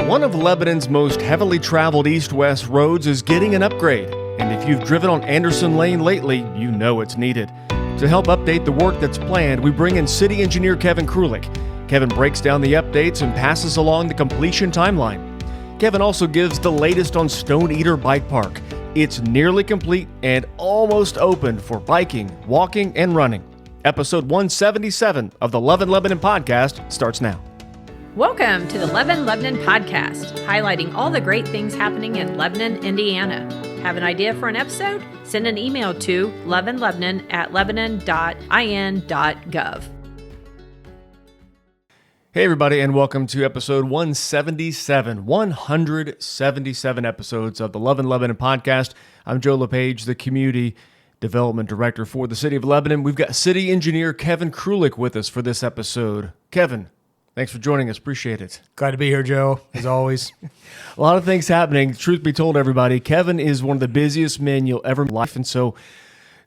One of Lebanon's most heavily traveled east-west roads is getting an upgrade, and if you've driven on Anderson Lane lately, you know it's needed. To help update the work that's planned, we bring in City Engineer Kevin Krulik. Kevin breaks down the updates and passes along the completion timeline. Kevin also gives the latest on Stone Eater Bike Park. It's nearly complete and almost open for biking, walking, and running. Episode 177 of the Love in Lebanon podcast starts now. Welcome to the Love in Lebanon podcast, highlighting all the great things happening in Lebanon, Indiana. Have an idea for an episode? Send an email to loveinlebanon@lebanon.in.gov. Hey everybody, and welcome to episode 177. 177 episodes of the Love in Lebanon podcast. I'm Joe LePage, the Community Development Director for the City of Lebanon. We've got City Engineer Kevin Krulik with us for this episode. Kevin, thanks for joining us. Appreciate it. Glad to be here, Joe, as always. A lot of things happening. Truth be told, everybody, Kevin is one of the busiest men you'll ever meet. And so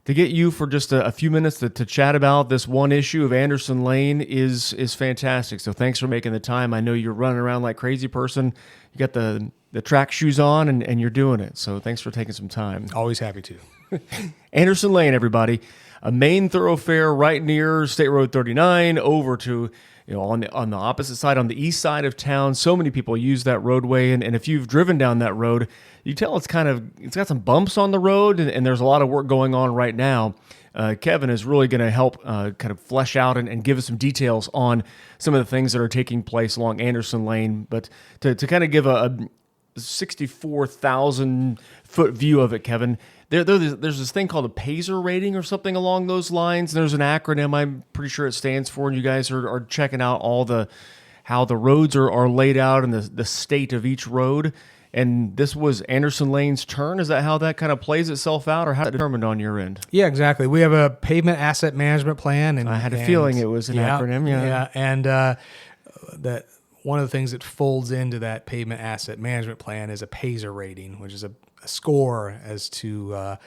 to get you for just a few minutes to chat about this one issue of Anderson Lane is fantastic. So thanks for making the time. I know you're running around like a crazy person. You got the track shoes on and you're doing it. So thanks for taking some time. Always happy to. Anderson Lane, everybody, a main thoroughfare right near State Road 39 over to, on the opposite side, on the east side of town. So many people use that roadway, and if you've driven down that road, you tell it's got some bumps on the road, and there's a lot of work going on right now. Kevin is really going to help kind of flesh out and give us some details on some of the things that are taking place along Anderson Lane. But to kind of give a 64,000 foot view of it, Kevin, there's this thing called a PASER rating or something along those lines. There's an acronym I'm pretty sure it stands for, and you guys are checking out how the roads are laid out and the state of each road. And this was Anderson Lane's turn. Is that how that kind of plays itself out, or how it determined on your end? Yeah, exactly. We have a pavement asset management plan, and I had a feeling it was an acronym. Yeah, and that one of the things that folds into that pavement asset management plan is a PASER rating, which is a score as to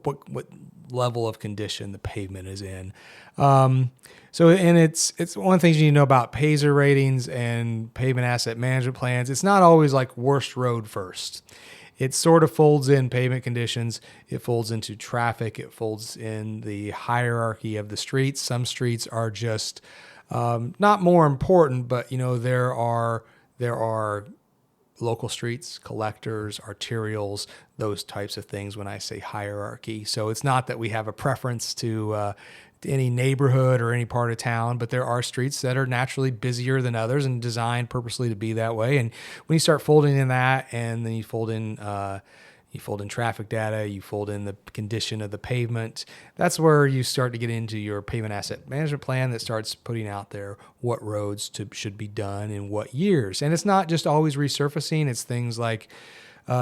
what level of condition the pavement is in. It's one of the things you need to know about PASER ratings and pavement asset management plans. It's not always like worst road first. It sort of folds in pavement conditions. It folds into traffic. It folds in the hierarchy of the streets. Some streets are just not more important, but there are local streets, collectors, arterials, those types of things when I say hierarchy. So it's not that we have a preference to any neighborhood or any part of town, but there are streets that are naturally busier than others and designed purposely to be that way. And when you start folding in that, and then you fold in traffic data, you fold in the condition of the pavement, that's where you start to get into your pavement asset management plan that starts putting out there what roads should be done in what years. And it's not just always resurfacing, it's things like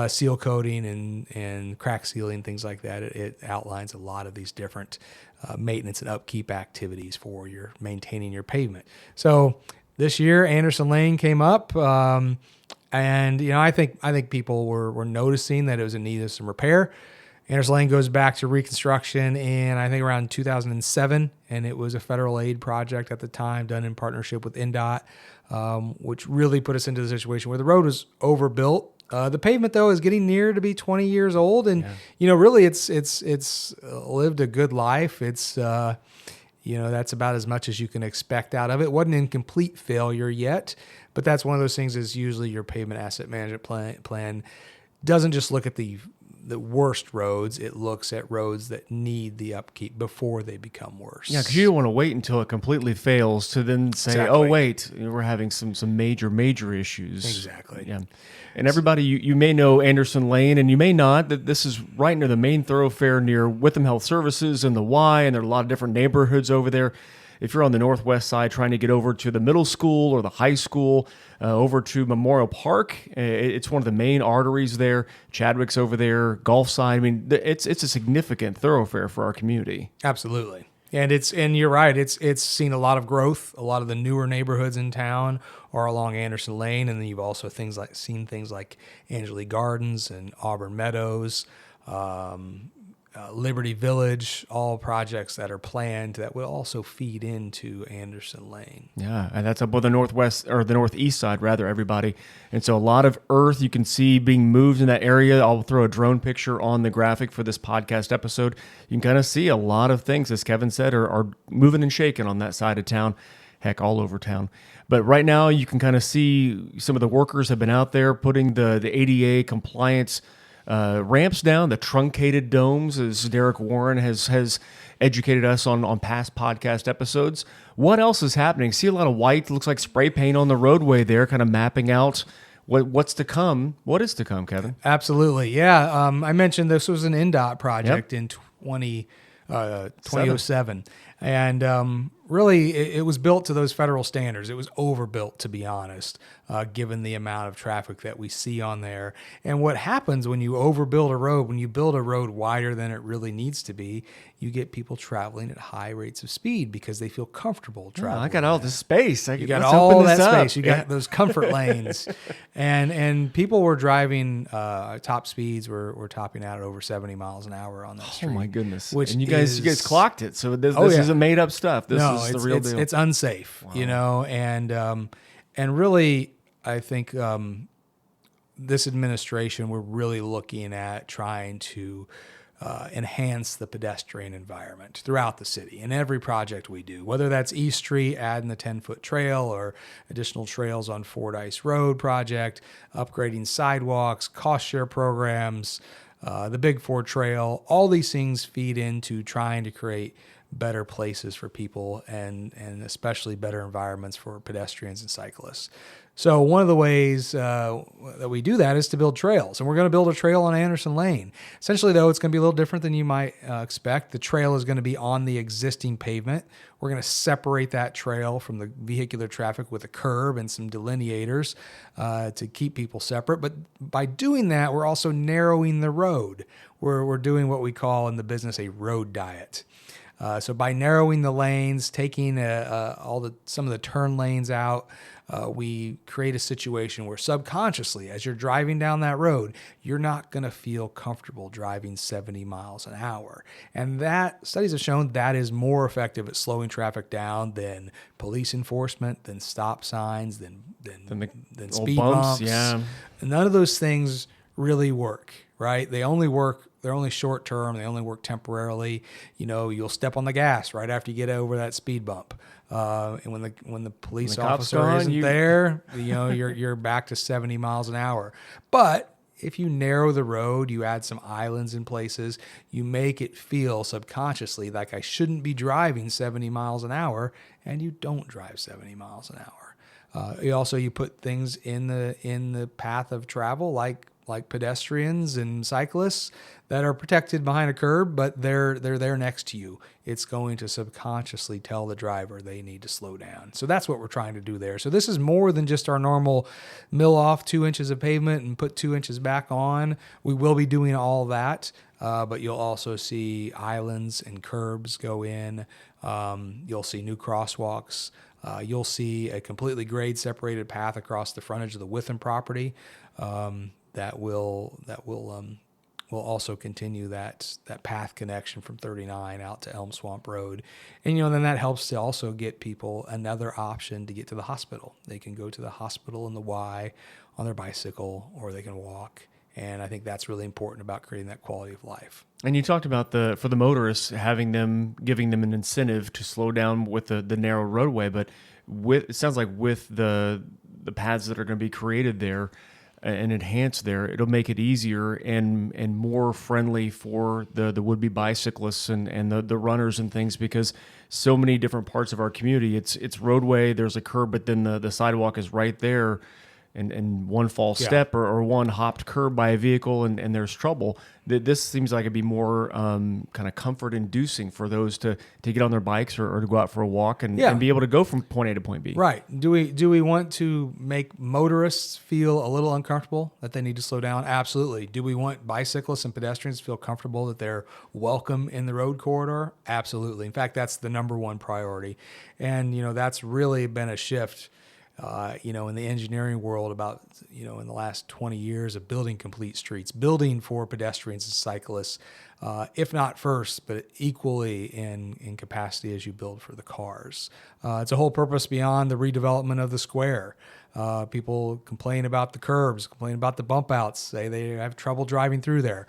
seal coating and crack sealing, things like that. It outlines a lot of these different maintenance and upkeep activities for your maintaining your pavement. So this year, Anderson Lane came up, and I think people were noticing that it was in need of some repair. Anderson Lane goes back to reconstruction in, I think, around 2007, and it was a federal aid project at the time done in partnership with NDOT, which really put us into the situation where the road was overbuilt. The pavement, though, is getting near to be 20 years old, and really it's lived a good life. It's that's about as much as you can expect out of it. It wasn't in complete failure yet, but that's one of those things. Is usually your pavement asset management plan doesn't just look at the worst roads. It looks at roads that need the upkeep before they become worse. Yeah, because you don't want to wait until it completely fails to then say, Exactly. Oh, wait, we're having some major issues. Exactly. Yeah. And everybody, you may know Anderson Lane, and you may not, that this is right near the main thoroughfare near Witham Health Services and the Y, and there are a lot of different neighborhoods over there. If you're on the northwest side trying to get over to the middle school or the high school, over to Memorial Park, it's one of the main arteries there. Chadwick's over there, Gulf side. I mean, it's a significant thoroughfare for our community. Absolutely. And you're right. It's seen a lot of growth. A lot of the newer neighborhoods in town are along Anderson Lane, and then you've also seen things like Angeli Gardens and Auburn Meadows, Liberty Village, all projects that are planned that will also feed into Anderson Lane. Yeah, and that's up on the northwest or the northeast side, rather, everybody. And so a lot of earth you can see being moved in that area. I'll throw a drone picture on the graphic for this podcast episode. You can kind of see a lot of things, as Kevin said, are moving and shaking on that side of town. Heck, all over town. But right now you can kind of see some of the workers have been out there putting the ADA compliance ramps down, the truncated domes, as Derek Warren has educated us on past podcast episodes. What else is happening? See a lot of white, looks like spray paint on the roadway there, kind of mapping out what's to come. What is to come, Kevin? Absolutely, yeah. I mentioned this was an NDOT project in 2007. And really, it was built to those federal standards. It was overbuilt, to be honest, given the amount of traffic that we see on there. And what happens when you overbuild a road, when you build a road wider than it really needs to be, you get people traveling at high rates of speed because they feel comfortable traveling. I got all this space. You got all that space. You got those comfort lanes. And people were driving top speeds. We're topping out at over 70 miles an hour on that street. Oh, my goodness. And you guys clocked it. So this isn't made up stuff. This is the real deal. It's unsafe, and really, I think this administration, we're really looking at trying to enhance the pedestrian environment throughout the city in every project we do, whether that's East Street, adding the 10-foot trail or additional trails on Fordyce Road project, upgrading sidewalks, cost share programs, the Big Four Trail. All these things feed into trying to create better places for people and especially better environments for pedestrians and cyclists. So one of the ways that we do that is to build trails. And we're going to build a trail on Anderson Lane. Essentially, though, it's going to be a little different than you might expect. The trail is going to be on the existing pavement. We're going to separate that trail from the vehicular traffic with a curb and some delineators to keep people separate. But by doing that, we're also narrowing the road. We're doing what we call in the business a road diet. So by narrowing the lanes, taking some of the turn lanes out, we create a situation where subconsciously, as you're driving down that road, you're not going to feel comfortable driving 70 miles an hour. And that studies have shown that is more effective at slowing traffic down than police enforcement, than stop signs, than speed bumps. Yeah. And none of those things really work, right? They only work. They're only short term. They only work temporarily. You'll step on the gas right after you get over that speed bump. And when the police officer isn't there, you're back to 70 miles an hour. But if you narrow the road, you add some islands in places, you make it feel subconsciously like I shouldn't be driving 70 miles an hour, and you don't drive 70 miles an hour. You put things in the path of travel like pedestrians and cyclists that are protected behind a curb, but they're there next to you. It's going to subconsciously tell the driver they need to slow down. So that's what we're trying to do there. So this is more than just our normal mill off 2 inches of pavement and put 2 inches back on. We will be doing all that, but you'll also see islands and curbs go in. You'll see new crosswalks. You'll see a completely grade separated path across the frontage of the Witham property. That will also continue that path connection from 39 out to Elm Swamp Road. And, then that helps to also get people another option to get to the hospital. They can go to the hospital in the Y on their bicycle, or they can walk. And I think that's really important about creating that quality of life. And you talked about for the motorists, giving them an incentive to slow down with the narrow roadway, but it sounds like with the paths that are going to be created there, and enhanced there, it'll make it easier and more friendly for the would-be bicyclists and the runners and things, because so many different parts of our community, it's roadway, there's a curb, but then the sidewalk is right there, and one false step or one hopped curb by a vehicle and there's trouble. This seems like it'd be more kind of comfort inducing for those to get on their bikes or to go out for a walk and be able to go from point A to point B. Right. Do we want to make motorists feel a little uncomfortable that they need to slow down? Absolutely. Do we want bicyclists and pedestrians to feel comfortable that they're welcome in the road corridor? Absolutely. In fact, that's the number one priority. And, that's really been a shift In the engineering world, about, in the last 20 years of building complete streets, building for pedestrians and cyclists, if not first, but equally in capacity as you build for the cars. It's a whole purpose beyond the redevelopment of the square. People complain about the curbs, complain about the bump outs, say they have trouble driving through there.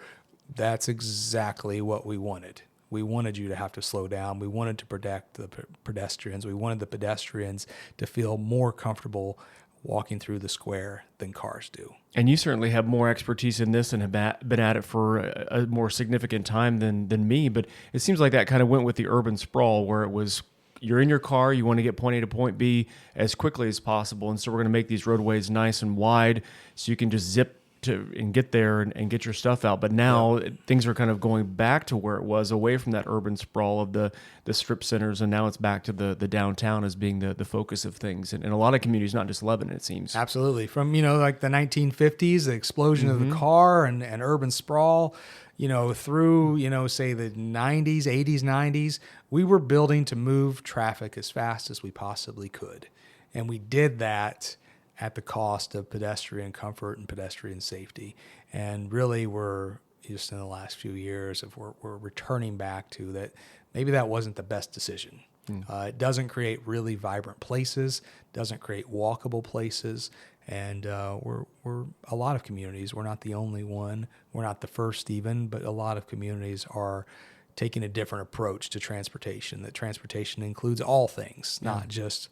That's exactly what we wanted. We wanted you to have to slow down. We wanted to protect the pedestrians. We wanted the pedestrians to feel more comfortable walking through the square than cars do. And you certainly have more expertise in this and have been at it for a more significant time than me. But it seems like that kind of went with the urban sprawl, where it was you're in your car, you want to get point A to point B as quickly as possible. And so we're going to make these roadways nice and wide so you can just zip to and get there and get your stuff out. But now things are kind of going back to where it was, away from that urban sprawl of the strip centers, and now it's back to the downtown as being the focus of things. And in a lot of communities, not just Lebanon, it seems. Absolutely. From, like the 1950s, the explosion of the car and urban sprawl, through, say the 90s, 80s, 90s, we were building to move traffic as fast as we possibly could. And we did that at the cost of pedestrian comfort and pedestrian safety. And really, we're just in the last few years, we're returning back to that. Maybe that wasn't the best decision. It doesn't create really vibrant places, doesn't create walkable places. And we're a lot of communities. We're not the only one. We're not the first even, but a lot of communities are taking a different approach to transportation. That transportation includes all things, not just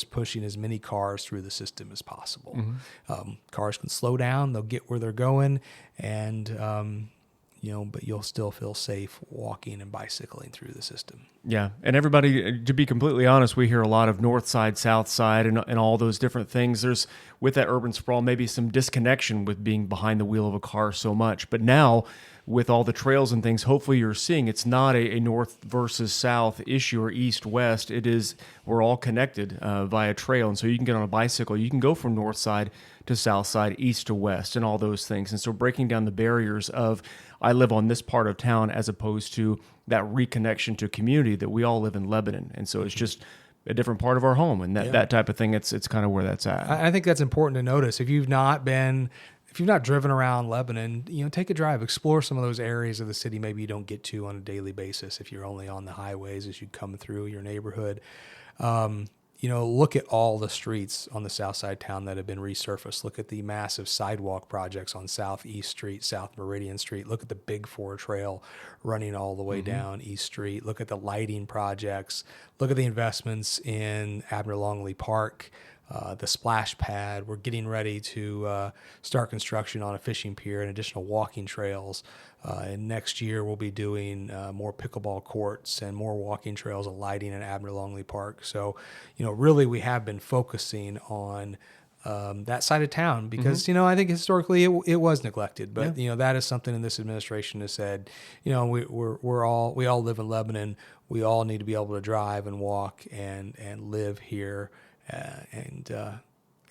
pushing as many cars through the system as possible. Cars can slow down, they'll get where they're going, and but you'll still feel safe walking and bicycling through the system. Yeah, and everybody, to be completely honest, we hear a lot of north side, south side, and all those different things. There's, with that urban sprawl, maybe some disconnection with being behind the wheel of a car so much. But now, with all the trails and things, hopefully you're seeing it's not a north versus south issue or east-west. It is, we're all connected via trail. And so you can get on a bicycle. You can go from north side to south side, east to west, and all those things. And so breaking down the barriers of, I live on this part of town, as opposed to that reconnection to community that we all live in Lebanon. And so it's just a different part of our home, and that type of thing, it's kind of where that's at. I think that's important to notice. If you've not driven around Lebanon, take a drive, explore some of those areas of the city maybe you don't get to on a daily basis if you're only on the highways as you come through your neighborhood. Look at all the streets on the south side of town that have been resurfaced. Look at the massive sidewalk projects on Southeast Street, South Meridian Street. Look at the Big Four Trail running all the way down East Street. Look at the lighting projects. Look at the investments in Abner Longley Park. The splash pad. We're getting ready to start construction on a fishing pier and additional walking trails. And next year we'll be doing more pickleball courts and more walking trails and lighting in Abner Longley Park. So, really we have been focusing on that side of town because, I think historically it was neglected. But, that is something in this administration has said, we all live in Lebanon. We all need to be able to drive and walk and live here.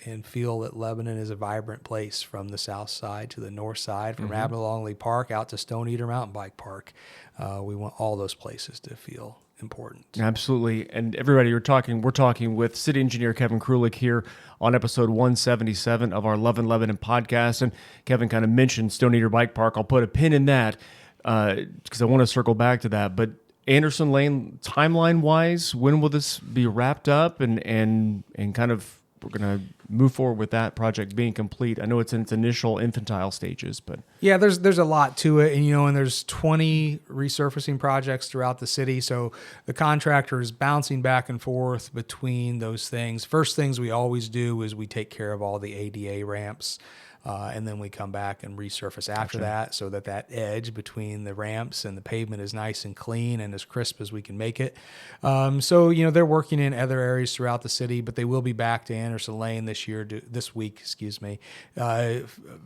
And feel that Lebanon is a vibrant place from the south side to the north side, from Abner Longley Park out to Stone Eater Mountain Bike Park. We want all those places to feel important. Absolutely. And everybody, we're talking with City Engineer Kevin Krulik here on episode 177 of our Love in Lebanon podcast. And Kevin kind of mentioned Stone Eater Bike Park. I'll put a pin in that because I want to circle back to that. But Anderson Lane, timeline-wise, when will this be wrapped up and kind of we're going to move forward with that project being complete? I know it's in its initial infantile stages, but... Yeah, there's a lot to it, and there's 20 resurfacing projects throughout the city, so the contractor is bouncing back and forth between those things. First things we always do is we take care of all the ADA ramps, and then we come back and resurface after that so that edge between the ramps and the pavement is nice and clean and as crisp as we can make it. So they're working in other areas throughout the city, but they will be back to Anderson Lane this week,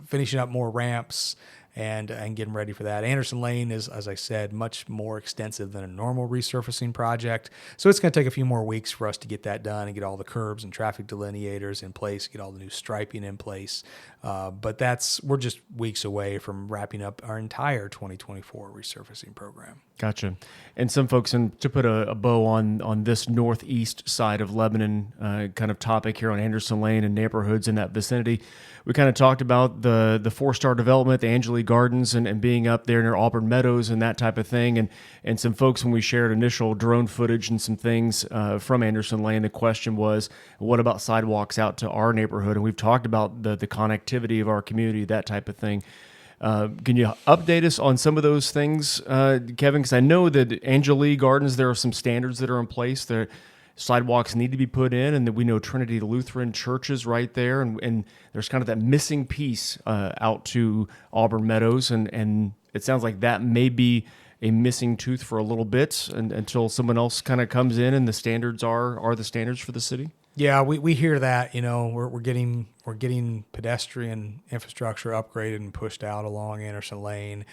finishing up more ramps and getting ready for that. Anderson Lane is, as I said, much more extensive than a normal resurfacing project. So it's going to take a few more weeks for us to get that done and get all the curbs and traffic delineators in place, get all the new striping in place. But we're just weeks away from wrapping up our entire 2024 resurfacing program. Gotcha. And some folks, and to put a bow on this northeast side of Lebanon kind of topic here on Anderson Lane and neighborhoods in that vicinity, we kind of talked about the 4-star development, the Angeli Gardens, and being up there near Auburn Meadows and that type of thing. And some folks, when we shared initial drone footage and some things from Anderson Lane, the question was, what about sidewalks out to our neighborhood? And we've talked about the connectivity of our community, that type of thing. Can you update us on some of those things, Kevin? Because I know that Angeli Gardens, there are some standards that are in place. There, sidewalks need to be put in, and that we know Trinity Lutheran Church is right there, and there's kind of that missing piece out to Auburn Meadows, and it sounds like that may be a missing tooth for a little bit until someone else kind of comes in and the standards are the standards for the city. Yeah, we hear that. We're getting pedestrian infrastructure upgraded and pushed out along Anderson Lane.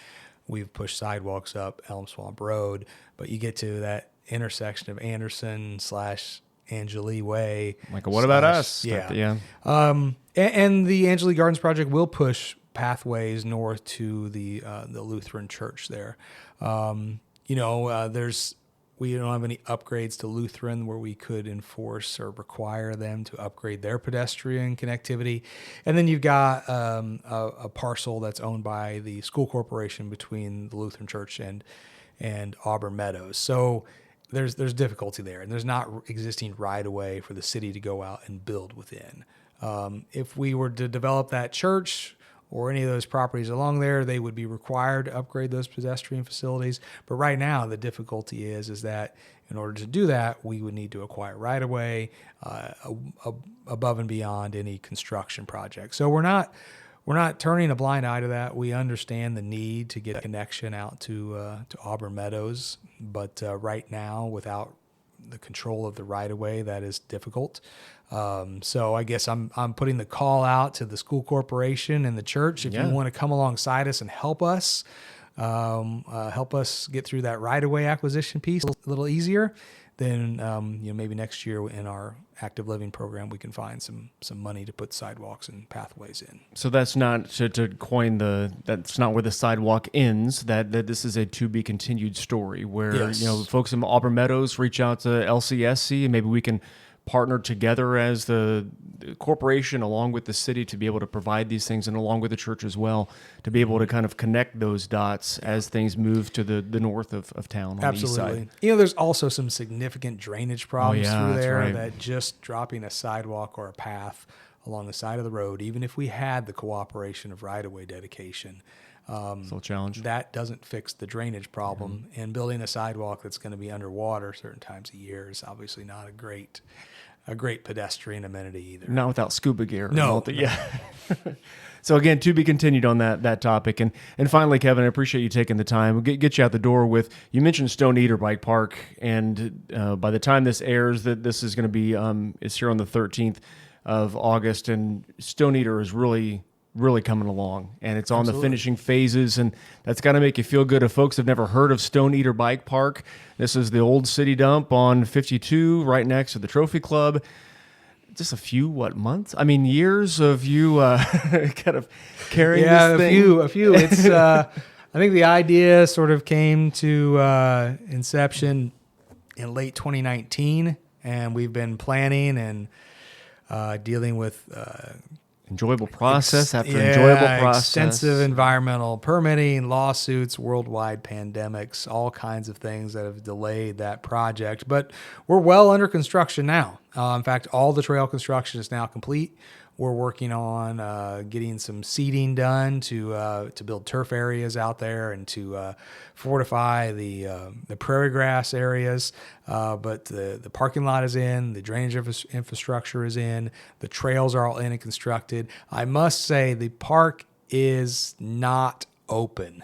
We've pushed sidewalks up Elm Swamp Road, but you get to that intersection of Anderson / Angeli Way. Like, what about us? Yeah. And the Angeli Gardens project will push pathways north to the Lutheran church there. We don't have any upgrades to Lutheran where we could enforce or require them to upgrade their pedestrian connectivity. And then you've got a parcel that's owned by the school corporation between the Lutheran church and Auburn Meadows. So there's difficulty there, and there's not existing right-of-way for the city to go out and build within. If we were to develop that church or any of those properties along there, they would be required to upgrade those pedestrian facilities. But right now, the difficulty is that in order to do that, we would need to acquire right-of-way above and beyond any construction project. So we're not turning a blind eye to that. We understand the need to get a connection out to Auburn Meadows, but right now, without the control of the right-of-way, that is difficult. So I guess I'm putting the call out to the school corporation and the church. If you want to come alongside us and help us get through that right-of-way acquisition piece a little easier, then maybe next year in our active living program we can find some money to put sidewalks and pathways in. So that's not to coin that's not where the sidewalk ends. That this is a to be continued story where folks in Auburn Meadows reach out to LCSC and maybe we can partner together as the corporation along with the city to be able to provide these things, and along with the church as well, to be able to kind of connect those dots as things move to the north of town on Absolutely. the east side. There's also some significant drainage problems through there right. that just dropping a sidewalk or a path along the side of the road, even if we had the cooperation of right-of-way dedication, Still a challenge. That doesn't fix the drainage problem. Mm-hmm. And building a sidewalk that's going to be underwater certain times a year is obviously not a great pedestrian amenity either. Not without scuba gear. No. Yeah. So again, to be continued on that topic. And finally, Kevin, I appreciate you taking the time. We'll get you out the door with, you mentioned Stone Eater Bike Park, and by the time this airs, that this is going to be, it's here on the 13th of August, and Stone Eater is really coming along, and it's on the finishing phases, and that's got to make you feel good. If folks have never heard of Stone Eater Bike Park, this is the old city dump on 52 right next to the Trophy Club. Just a few months? I mean, years of you kind of carrying this thing. A few. It's I think the idea sort of came to inception in late 2019, and we've been planning and dealing with enjoyable process after enjoyable process. Extensive environmental permitting, lawsuits, worldwide pandemics, all kinds of things that have delayed that project. But we're well under construction now. In fact, all the trail construction is now complete. We're working on getting some seeding done to build turf areas out there and to fortify the prairie grass areas. But the parking lot is in, the drainage infrastructure is in, the trails are all in and constructed. I must say the park is not open.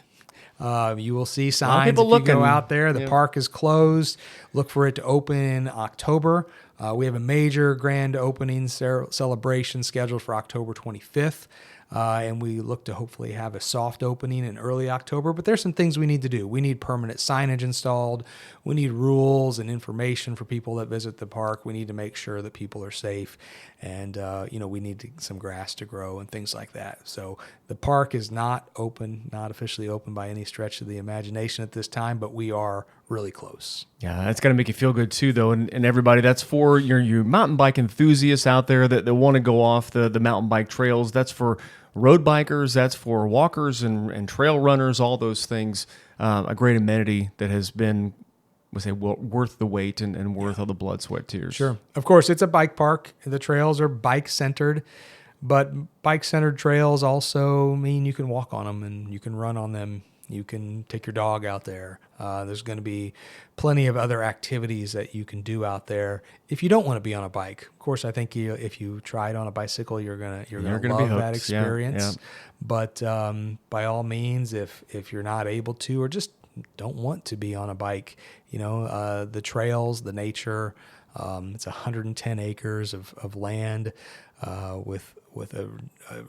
You will see signs if you go out there. The park is closed. Look for it to open in October. We have a major grand opening celebration scheduled for October 25th. and we look to hopefully have a soft opening in early October. But there's some things we need to do. We need permanent signage installed. We need rules and information for people that visit the park. We need to make sure that people are safe, and we need some grass to grow and things like that. So the park is not officially open by any stretch of the imagination at this time, but we are really close. Yeah, that's got to make you feel good too, though. And everybody, that's for your mountain bike enthusiasts out there that want to go off the mountain bike trails. That's for road bikers. That's for walkers and trail runners, all those things. A great amenity that has been, worth the wait and worth all the blood, sweat, tears. Sure. Of course, it's a bike park. The trails are bike-centered, but bike-centered trails also mean you can walk on them and you can run on them. You can take your dog out there. There's going to be plenty of other activities that you can do out there if you don't want to be on a bike. Of course, I think if you try it on a bicycle, you're gonna love that experience. Yeah. But by all means, if you're not able to or just don't want to be on a bike, the trails, the nature. It's 110 acres of land with a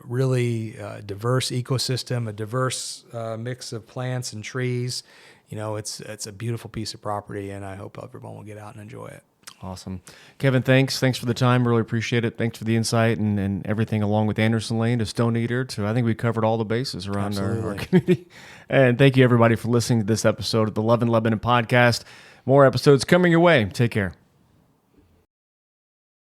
really diverse ecosystem, a diverse mix of plants and trees. It's a beautiful piece of property, and I hope everyone will get out and enjoy it. Awesome. Kevin, thanks. Thanks for the time. Really appreciate it. Thanks for the insight and everything along with Anderson Lane to Stone Eater to, I think we covered all the bases around our community. And thank you everybody for listening to this episode of the Love and Lebanon podcast. More episodes coming your way. Take care.